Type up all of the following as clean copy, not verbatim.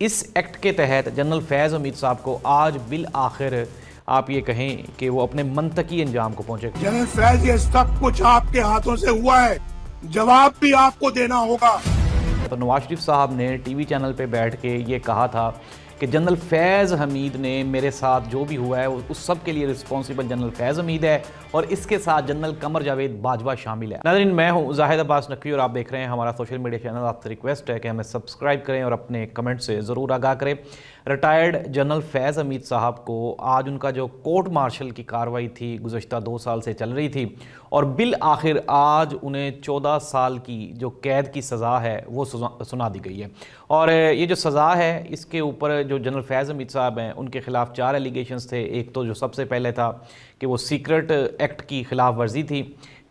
इस एक्ट के तहत जनरल फैज़ हमीद साहब को आज बिल आखिर आप ये कहें कि वो अपने मंतकी अंजाम को पहुंचे। जनरल फैज, ये सब कुछ आपके हाथों से हुआ है, जवाब भी आपको देना होगा। तो नवाज शरीफ साहब ने टीवी चैनल पे बैठ के ये कहा था कि जनरल फैज़ हमीद ने मेरे साथ जो भी हुआ है उस सब के लिए रिस्पॉन्सिबल जनरल फैज़ हमीद है और इसके साथ जनरल कमर जावेद बाजवा शामिल है। नाज़रीन, मैं हूं जाहिद अब्बास नकवी और आप देख रहे हैं हमारा सोशल मीडिया चैनल। आपसे रिक्वेस्ट है कि हमें सब्सक्राइब करें और अपने कमेंट से ज़रूर आगाह करें। रिटायर्ड जनरल फैज़ हमीद साहब को आज उनका जो कोर्ट मार्शल की कार्रवाई थी गुज़श्ता 2 साल से चल रही थी और बिल आखिर आज उन्हें 14 साल की जो कैद की सज़ा है वो सुना दी गई है। और ये जो सज़ा है इसके ऊपर जो जनरल फैज़ हमीद साहब हैं उनके ख़िलाफ़ 4 एलिगेशंस थे। एक तो जो सबसे पहले था कि वो सीक्रेट एक्ट की ख़िलाफ़ वर्जी थी,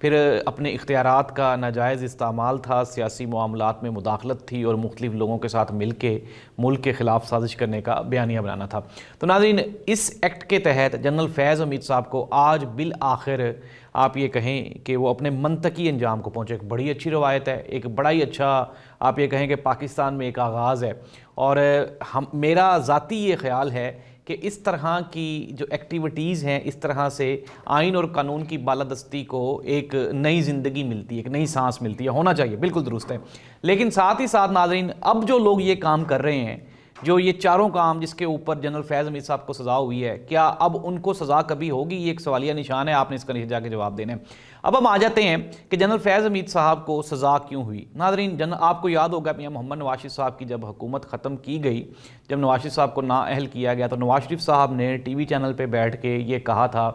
फिर अपने इख्तियारात का नाजायज़ इस्तेमाल था, सियासी मामलात में मुदाखलत थी और मुख्तलिफ लोगों के साथ मिल के मुल्क के ख़िलाफ़ साजिश करने का बयानिया बनाना था। तो नाज़रीन, इस एक्ट के तहत जनरल फैज़ हमीद साहब को आज बिल आखिर आप ये कहें कि वो अपने मंतकी अंजाम को पहुँचे। एक बड़ी अच्छी रवायत है, एक बड़ा ही अच्छा आप ये कहें कि पाकिस्तान में एक आगाज़ है। और मेरा ज़ाती ये ख़्याल है कि इस तरह की जो एक्टिविटीज़ हैं, इस तरह से आइन और कानून की बालादस्ती को एक नई ज़िंदगी मिलती है, एक नई सांस मिलती है, होना चाहिए, बिल्कुल दुरुस्त है। लेकिन साथ ही साथ नाज़रीन, अब जो लोग ये काम कर रहे हैं, जो ये चारों काम जिसके ऊपर जनरल फैज़ हमीद साहब को सज़ा हुई है, क्या अब उनको सज़ा कभी होगी? ये एक सवालिया निशान है, आपने इसका नीचे जाके जवाब देना है। अब हम आ जाते हैं कि जनरल फैज़ हमीद साहब को सज़ा क्यों हुई। नाज़रीन, आपको याद होगा मियां मोहम्मद नवाज शरीफ साहब की जब हुकूमत ख़त्म की गई, जब नवाज शरीफ साहब को नाअहल किया गया, तो नवाज शरीफ साहब ने टीवी चैनल पर बैठ के ये कहा था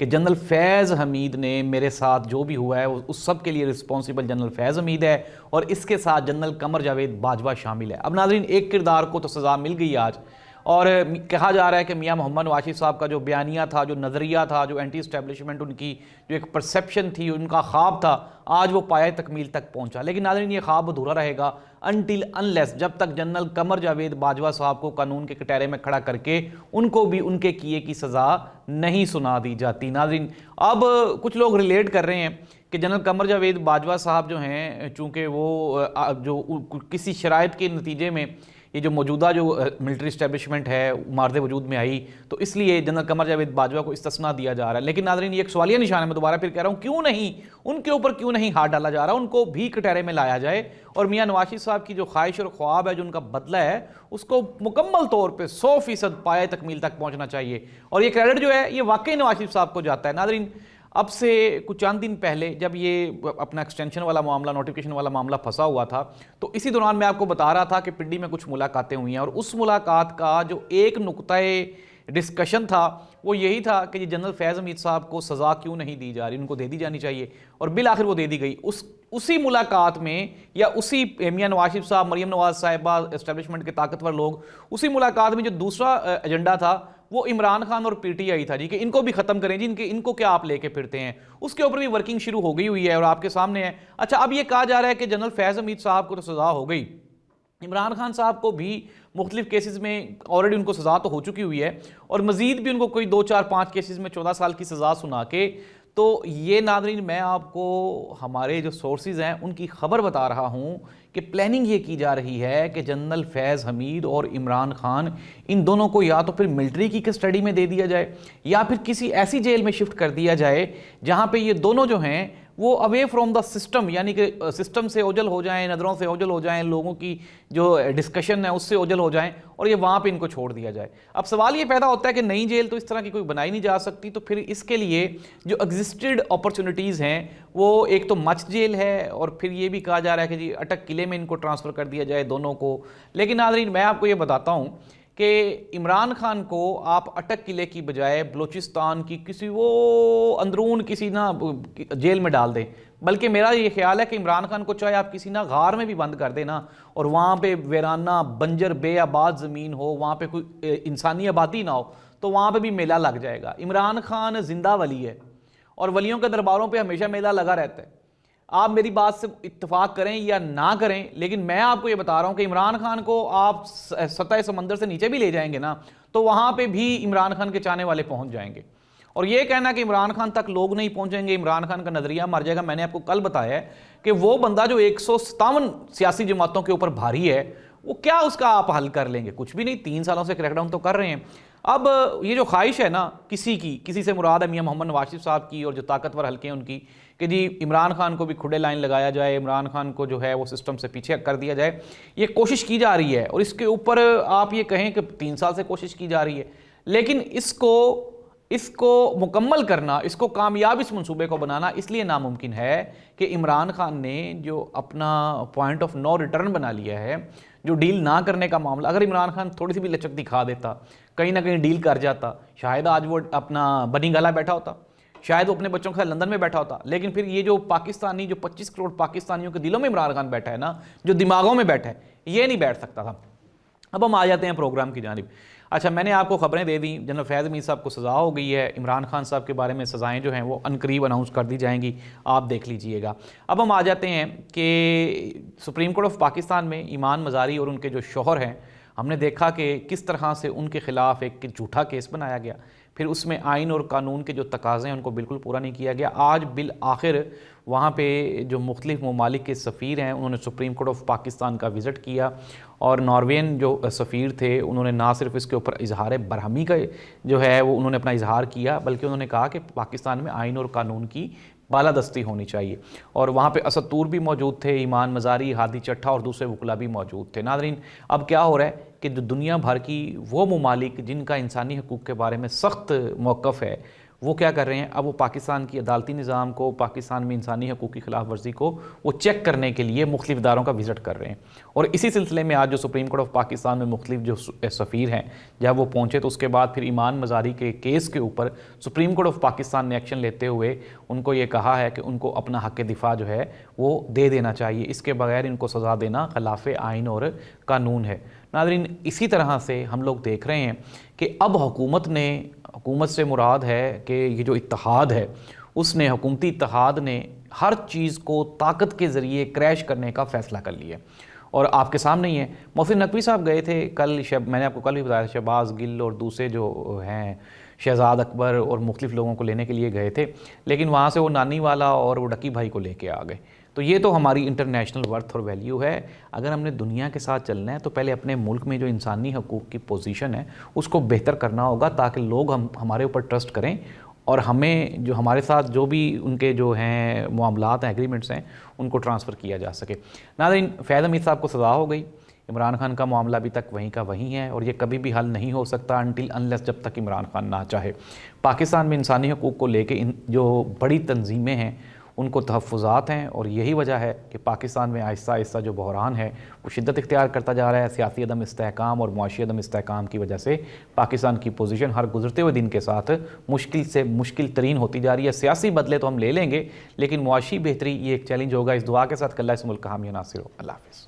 कि जनरल फैज़ हमीद ने मेरे साथ जो भी हुआ है उस सब के लिए रिस्पॉन्सिबल जनरल फैज़ हमीद है और इसके साथ जनरल कमर जावेद बाजवा शामिल है। अब नाज़रीन, एक किरदार को तो सज़ा मिल गई आज और कहा जा रहा है कि मियां मोहम्मद नवाज शरीफ साहब का जो बयानिया था, जो नज़रिया था, जो एंटी इस्टेब्लिशमेंट उनकी जो एक परसेप्शन थी, उनका ख्वाब था, आज वो पाए तकमील तक पहुंचा। लेकिन नाज़रीन, ये ख्वाब अधूरा रहेगा अनटिल अनलेस जब तक जनरल कमर जावेद बाजवा साहब को कानून के कटहरे में खड़ा करके उनको भी उनके किए की सज़ा नहीं सुना दी जाती। नाज़रीन, अब कुछ लोग रिलेट कर रहे हैं कि जनरल कमर जावेद बाजवा साहब जो हैं, चूँकि वो जो किसी शराइत के नतीजे में ये जो मौजूदा जो मिलिट्री इस्टेब्लिशमेंट है मारदे वजूद में आई, तो इसलिए जनरल कमर जावेद बाजवा को इस्तिस्ना दिया जा रहा है। लेकिन नाज़रीन, ये एक सवालिया निशान है, मैं दोबारा फिर कह रहा हूँ, क्यों नहीं उनके ऊपर क्यों नहीं हाथ डाला जा रहा, उनको भी कटहरे में लाया जाए और मियां नवाज शरीफ साहब की जो ख्वाहिश और ख्वाब है, जो उनका बदला है, उसको मुकम्मल तौर पर 100% पाए तकमील तक पहुँचना चाहिए। और ये क्रेडिट जो है ये वाकई नवाज शरीफ साहब को जाता है। नाज़रीन, अब से कुछ चंद दिन पहले जब ये अपना एक्सटेंशन वाला मामला, नोटिफिकेशन वाला मामला फंसा हुआ था, तो इसी दौरान मैं आपको बता रहा था कि पिंडी में कुछ मुलाकातें हुई हैं और उस मुलाकात का जो एक नुक्ताए डिस्कशन था वो यही था कि ये जनरल फैज़ हमीद साहब को सज़ा क्यों नहीं दी जा रही, उनको दे दी जानी चाहिए और बिल आखिर वो दे दी गई। उसी मुलाकात में या उसी मियां नवाज शरीफ साहब, मरीम नवाज साहिबा, इस्टेब्लिशमेंट के ताकतवर लोग, उसी मुलाकात में जो दूसरा एजेंडा था वो इमरान खान और पीटीआई था जी, कि इनको भी ख़त्म करें जी, इनको क्या आप लेके फिरते हैं, उसके ऊपर भी वर्किंग शुरू हो गई हुई है और आपके सामने है। अच्छा, अब ये कहा जा रहा है कि जनरल फैज़ हमीद साहब को तो सज़ा हो गई, इमरान खान साहब को भी मुख्तलिफ केसेस में ऑलरेडी उनको सज़ा तो हो चुकी हुई है और मज़ीद भी उनको कोई 2, 4, 5 केसेस में 14 साल की सज़ा सुना के, तो ये नाज़रीन, मैं आपको हमारे जो सोर्सेज हैं उनकी खबर बता रहा हूँ कि प्लानिंग ये की जा रही है कि जनरल फैज़ हमीद और इमरान खान, इन दोनों को या तो फिर मिलिट्री की कस्टडी में दे दिया जाए या फिर किसी ऐसी जेल में शिफ्ट कर दिया जाए जहाँ पे ये दोनों जो हैं वो अवे फ्रॉम द सिस्टम, यानी कि सिस्टम से ओझल हो जाएं, नज़रों से ओझल हो जाएं, लोगों की जो डिस्कशन है उससे ओझल हो जाएं और ये वहाँ पे इनको छोड़ दिया जाए। अब सवाल ये पैदा होता है कि नई जेल तो इस तरह की कोई बनाई नहीं जा सकती, तो फिर इसके लिए जो एग्जिस्टेड अपॉर्चुनिटीज़ हैं वो एक तो मच जेल है और फिर ये भी कहा जा रहा है कि जी अटक किले में इनको ट्रांसफ़र कर दिया जाए दोनों को। लेकिन नाज़रीन, मैं आपको ये बताता हूँ कि इमरान खान को आप अटक किले की बजाय बलूचिस्तान की किसी वो अंदरून किसी ना जेल में डाल दें, बल्कि मेरा ये ख्याल है कि इमरान खान को चाहे आप किसी ना गार में भी बंद कर देना और वहाँ पे वीराना बंजर बेआबाद ज़मीन हो, वहाँ पे कोई इंसानी आबादी ना हो, तो वहाँ पे भी मेला लग जाएगा। इमरान खान जिंदा वली है और वलियों के दरबारों पे हमेशा मेला लगा रहता है। आप मेरी बात से इत्तेफाक करें या ना करें, लेकिन मैं आपको ये बता रहा हूं कि इमरान खान को आप सतह समंदर से नीचे भी ले जाएंगे ना, तो वहां पे भी इमरान खान के चाहने वाले पहुंच जाएंगे। और ये कहना कि इमरान खान तक लोग नहीं पहुंचेंगे, इमरान खान का नजरिया मर जाएगा, मैंने आपको कल बताया है कि वो बंदा जो 157 सियासी जमातों के ऊपर भारी है, वो क्या उसका आप हल कर लेंगे? कुछ भी नहीं, 3 सालों से क्रैकडाउन तो कर रहे हैं। अब ये जो ख्वाहिश है ना किसी से मुराद है मियां मोहम्मद नवाज शरीफ साहब की और जो ताकतवर हल्के हैं उनकी, कि जी इमरान खान को भी खुडे लाइन लगाया जाए, इमरान खान को जो है वो सिस्टम से पीछे कर दिया जाए, ये कोशिश की जा रही है। और इसके ऊपर आप ये कहें कि 3 साल से कोशिश की जा रही है, लेकिन इसको मुकम्मल करना, इसको कामयाब इस मंसूबे को बनाना इसलिए नामुमकिन है कि इमरान खान ने जो अपना पॉइंट ऑफ नो रिटर्न बना लिया है, जो डील ना करने का मामला, अगर इमरान खान थोड़ी सी भी लचक दिखा देता, कहीं ना कहीं डील कर जाता, शायद आज वो अपना बनी गला बैठा होता, शायद वो अपने बच्चों के साथ लंदन में बैठा होता। लेकिन फिर ये जो पाकिस्तानी, जो 25 करोड़ पाकिस्तानियों के दिलों में इमरान खान बैठा है ना, जो दिमागों में बैठा है, ये नहीं बैठ सकता था। अब हम आ जाते हैं प्रोग्राम की जानिब। अच्छा, मैंने आपको खबरें दे दी, जनरल फैज़ हमीद साहब को सज़ा हो गई है, इमरान खान साहब के बारे में सज़ाएँ जो हैं वो अनकरीब अनाउंस कर दी जाएंगी, आप देख लीजिएगा। अब हम आ जाते हैं कि सुप्रीम कोर्ट ऑफ पाकिस्तान में ईमान मज़ारी और उनके जो शौहर हैं, हमने देखा कि किस तरह से उनके ख़िलाफ़ एक झूठा केस बनाया गया, फिर उसमें आइन और कानून के जो तकाज़े हैं उनको बिल्कुल पूरा नहीं किया गया। आज बिल आखिर वहाँ पे जो मुख्तलिफ़ ममालिक के सफ़ीर हैं उन्होंने सुप्रीम कोर्ट ऑफ पाकिस्तान का विज़िट किया, और नॉर्वेन जो सफ़ीर थे उन्होंने ना सिर्फ इसके ऊपर इजहार बरहमी का जो है वो उन्होंने अपना इजहार किया, बल्कि उन्होंने कहा कि पाकिस्तान में आइन और कानून की बालादस्ती होनी चाहिए। और वहाँ पे असद तूर भी मौजूद थे, ईमान मज़ारी, हादी चट्ठा और दूसरे वकला भी मौजूद थे। नाज़रीन, अब क्या हो रहा है कि जो दुनिया भर की वो ममालिक जिनका इंसानी हकूक़ के बारे में सख्त मौक़िफ़ है, वो क्या कर रहे हैं, अब वो पाकिस्तान की अदालती निज़ाम को, पाकिस्तान में इंसानी हकूक़ की खिलाफ वर्जी को वो चेक करने के लिए मुख्तलिफ़ इदारों का विज़िट कर रहे हैं। और इसी सिलसिले में आज जो सुप्रीम कोर्ट ऑफ पाकिस्तान में मुख्तलिफ़ जो सफ़ीर हैं, जब वो पहुँचे तो उसके बाद फिर ईमान मज़ारी के केस के ऊपर सुप्रीम कोर्ट ऑफ पाकिस्तान ने एक्शन लेते हुए उनको ये कहा है कि उनको अपना हक़ दिफा जो है वो दे देना चाहिए, इसके बगैर इनको सज़ा देना खिलाफ़ आइन और कानून है। नाज़रीन, इसी तरह से हम लोग देख रहे हैं कि अब हुकूमत से मुराद है कि ये जो इत्तेहाद है, उसने हुकूमती इत्तेहाद ने हर चीज़ को ताकत के ज़रिए क्रैश करने का फ़ैसला कर लिया। और आपके सामने ही है, मोहसिन नकवी साहब गए थे कल, मैंने आपको कल भी बताया, शहबाज गिल और दूसरे जो हैं शहजाद अकबर और मुख्तलिफ़ लोगों को लेने के लिए गए थे, लेकिन वहाँ से वो नानी वाला और वो डकी भाई को लेके आ गए। तो ये तो हमारी इंटरनेशनल वर्थ और वैल्यू है। अगर हमने दुनिया के साथ चलना है तो पहले अपने मुल्क में जो इंसानी हकूक़ की पोजीशन है उसको बेहतर करना होगा, ताकि लोग हमारे ऊपर ट्रस्ट करें और हमें जो हमारे साथ जो भी उनके जो हैं मामलात हैं, एग्रीमेंट्स हैं, उनको ट्रांसफ़र किया जा सके। नाज़रीन, फैज़ हमीद साहब को सज़ा हो गई, इमरान खान का मामला अभी तक वहीं का वहीं है और ये कभी भी हल नहीं हो सकता अनटिल अनलेस, जब तक इमरान खान ना चाहे। पाकिस्तान में इंसानी हकूक़ को लेके जो बड़ी तंजीमें हैं उनको तहफ़्फ़ुज़ात हैं, और यही वजह है कि पाकिस्तान में आहिस्ता आहिस्ता जो बहरान है वो शिद्दत इख्तियार करता जा रहा है। सियासी अदम इस्तेहकाम और मुआशी अदम इस्तेहकाम की वजह से पाकिस्तान की पोजीशन हर गुजरते हुए दिन के साथ मुश्किल से मुश्किल तरीन होती जा रही है। सियासी बदले तो हम ले लेंगे, लेकिन मुआशी बेहतरी ये एक चैलेंज होगा। इस दुआ के साथ अल्लाह इस मुल्क का हामी नासिर हो। अल्लाह हाफ़िज़।